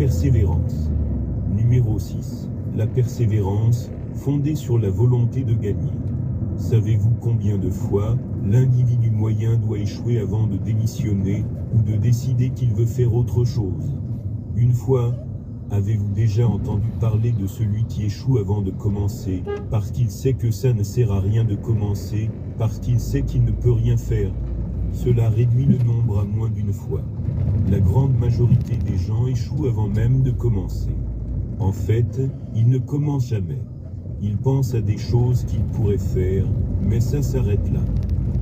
persévérance. Numéro 6. La persévérance, fondée sur la volonté de gagner. Savez-vous combien de fois l'individu moyen doit échouer avant de démissionner ou de décider qu'il veut faire autre chose? Une fois, avez-vous déjà entendu parler de celui qui échoue avant de commencer, parce qu'il sait que ça ne sert à rien de commencer, parce qu'il sait qu'il ne peut rien faire? Cela réduit le nombre à moins d'une fois. La grande majorité des gens échouent avant même de commencer. En fait, ils ne commencent jamais. Ils pensent à des choses qu'ils pourraient faire, mais ça s'arrête là.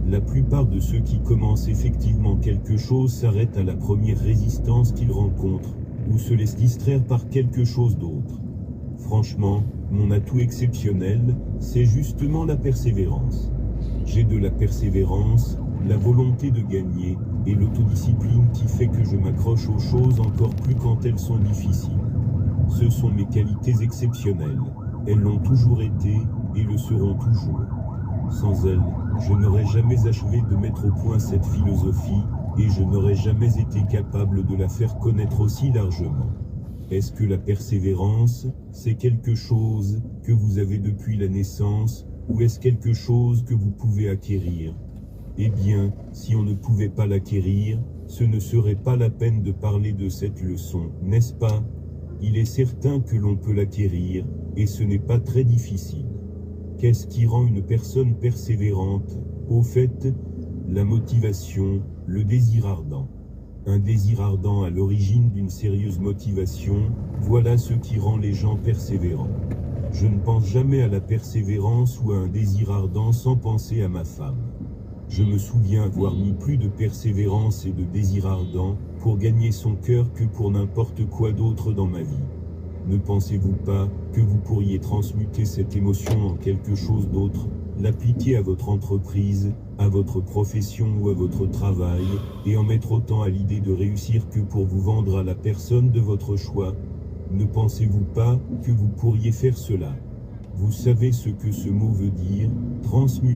La plupart de ceux qui commencent effectivement quelque chose s'arrêtent à la première résistance qu'ils rencontrent, ou se laissent distraire par quelque chose d'autre. Franchement, mon atout exceptionnel, c'est justement la persévérance. J'ai de la persévérance, la volonté de gagner, et l'autodiscipline qui fait que je m'accroche aux choses encore plus quand elles sont difficiles. Ce sont mes qualités exceptionnelles. Elles l'ont toujours été, et le seront toujours. Sans elles, je n'aurais jamais achevé de mettre au point cette philosophie, et je n'aurais jamais été capable de la faire connaître aussi largement. Est-ce que la persévérance, c'est quelque chose que vous avez depuis la naissance, ou est-ce quelque chose que vous pouvez acquérir? Eh bien, si on ne pouvait pas l'acquérir, ce ne serait pas la peine de parler de cette leçon, n'est-ce pas? Il est certain que l'on peut l'acquérir, et ce n'est pas très difficile. Qu'est-ce qui rend une personne persévérante? Au fait, la motivation, le désir ardent. Un désir ardent à l'origine d'une sérieuse motivation, voilà ce qui rend les gens persévérants. Je ne pense jamais à la persévérance ou à un désir ardent sans penser à ma femme. Je me souviens avoir mis plus de persévérance et de désir ardent pour gagner son cœur que pour n'importe quoi d'autre dans ma vie. Ne pensez-vous pas que vous pourriez transmuter cette émotion en quelque chose d'autre, l'appliquer à votre entreprise, à votre profession ou à votre travail, et en mettre autant à l'idée de réussir que pour vous vendre à la personne de votre choix? Ne pensez-vous pas que vous pourriez faire cela? Vous savez ce que ce mot veut dire, transmuter.